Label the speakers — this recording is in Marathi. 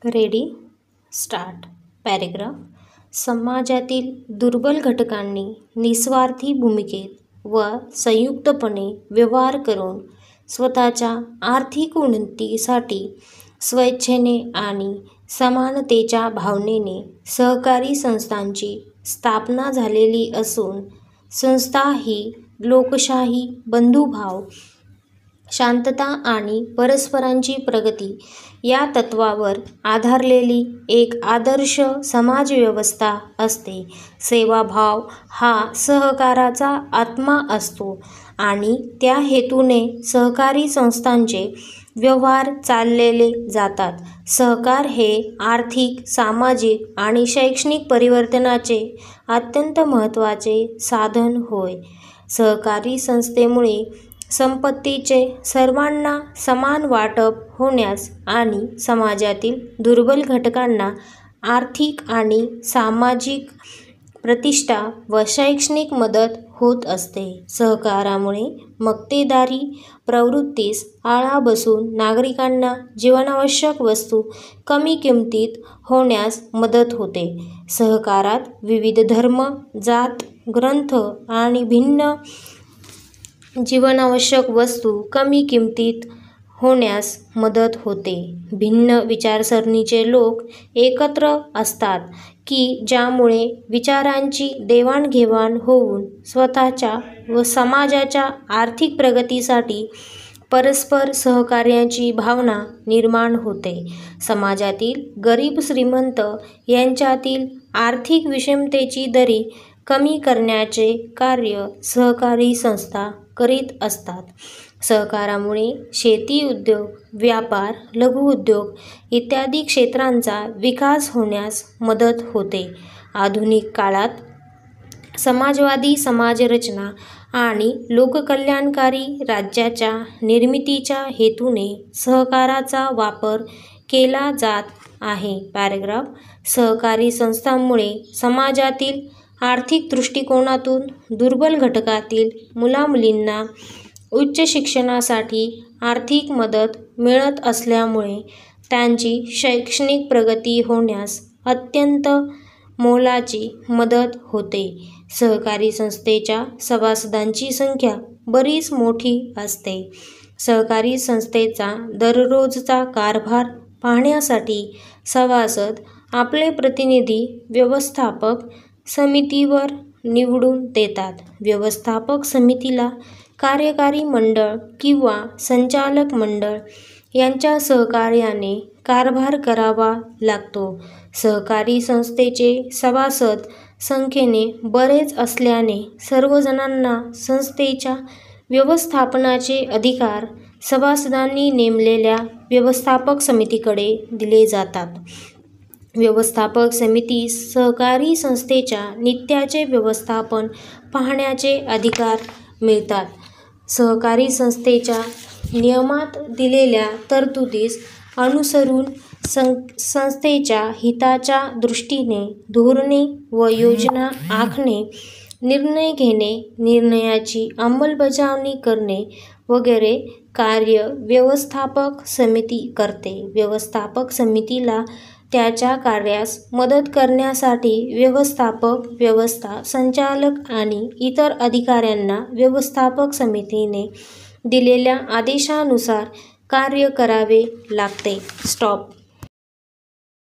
Speaker 1: Ready start. पॅरेग्राफ. समाजातील दुर्बल घटकांनी निस्वार्थी भूमिकेत व संयुक्तपणे व्यवहार करून स्वतःच्या आर्थिक उन्नतीसाठी स्वेच्छेने आणि समानतेच्या भावनेने सहकारी संस्थांची स्थापना झालेली असून संस्था ही लोकशाही, बंधुभाव, शांतता आणि परस्परांची प्रगती या तत्वावर आधारलेली एक आदर्श समाजव्यवस्था असते. सेवाभाव हा सहकाराचा आत्मा असतो आणि त्या हेतूने सहकारी संस्थांचे व्यवहार चालवले जातात. सहकार हे आर्थिक, सामाजिक आणि शैक्षणिक परिवर्तनाचे अत्यंत महत्त्वाचे साधन होय. सहकारी संस्थेमुळे संपत्तीचे सर्वांना समान वाटप होण्यास आणि समाजातील दुर्बल घटकांना आर्थिक आणि सामाजिक प्रतिष्ठा व शैक्षणिक मदत होत असते. सहकारामुळे मक्तेदारी प्रवृत्तीस आळा बसून नागरिकांना जीवनावश्यक वस्तू कमी किमतीत होण्यास मदत होते. सहकारात विविध धर्म, जात, ग्रंथ आणि भिन्न जीवनावश्यक वस्तू कमी किमतीत होण्यास मदत होते. भिन्न विचारसरणीचे लोक एकत्र असतात की ज्यामुळे विचारांची देवाणघेवाण होऊन स्वतःच्या व समाजाच्या आर्थिक प्रगतीसाठी परस्पर सहकार्याची भावना निर्माण होते. समाजातील गरीब श्रीमंत यांच्यातील आर्थिक विषमतेची दरी कमी करण्याचे कार्य सहकारी संस्था करीत असतात. सहकारामुळे शेती उद्योग, व्यापार, लघुउद्योग इत्यादी क्षेत्रांचा विकास होण्यास मदत होते. आधुनिक काळात समाजवादी समाजरचना आणि लोककल्याणकारी राज्याच्या निर्मितीच्या हेतूने सहकाराचा वापर केला जात आहे. पॅरेग्राफ. सहकारी संस्थांमुळे समाजातील आर्थिक दृष्टिकोनातून दुर्बल घटकातील मुलामुलींना उच्च शिक्षणासाठी आर्थिक मदत मिळत असल्यामुळे त्यांची शैक्षणिक प्रगती होण्यास अत्यंत मोलाची मदत होते. सहकारी संस्थेच्या सभासदांची संख्या बरीच मोठी असते. सहकारी संस्थेचा दररोजचा कारभार पाहण्यासाठी सभासद आपले प्रतिनिधी व्यवस्थापक समितीवर निवडून देतात. व्यवस्थापक समितीला कार्यकारी मंडळ किंवा संचालक मंडळ यांच्या सहकार्याने कारभार करावा लागतो. सहकारी संस्थेचे सभासद संख्येने बरेच असल्याने सर्वजणांना संस्थेच्या व्यवस्थापनाचे अधिकार सभासदांनी नेमलेल्या व्यवस्थापक समितीकडे दिले जातात. व्यवस्थापक समितीस सहकारी संस्थेच्या नित्याचे व्यवस्थापन पाहण्याचे अधिकार मिळतात. सहकारी संस्थेच्या नियमात दिलेल्या तरतुदीस अनुसरून संस्थेच्या हिताच्या दृष्टीने धोरणे व योजना आखणे, निर्णय घेणे, निर्णयाची अंमलबजावणी करणे वगैरे कार्य व्यवस्थापक समिती करते. व्यवस्थापक समितीला त्याच्या कार्यास मदत करण्यासाठी व्यवस्थापक, व्यवस्था संचालक आणि इतर अधिकाऱ्यांना व्यवस्थापक समितीने दिलेल्या आदेशानुसार कार्य करावे लागते. स्टॉप.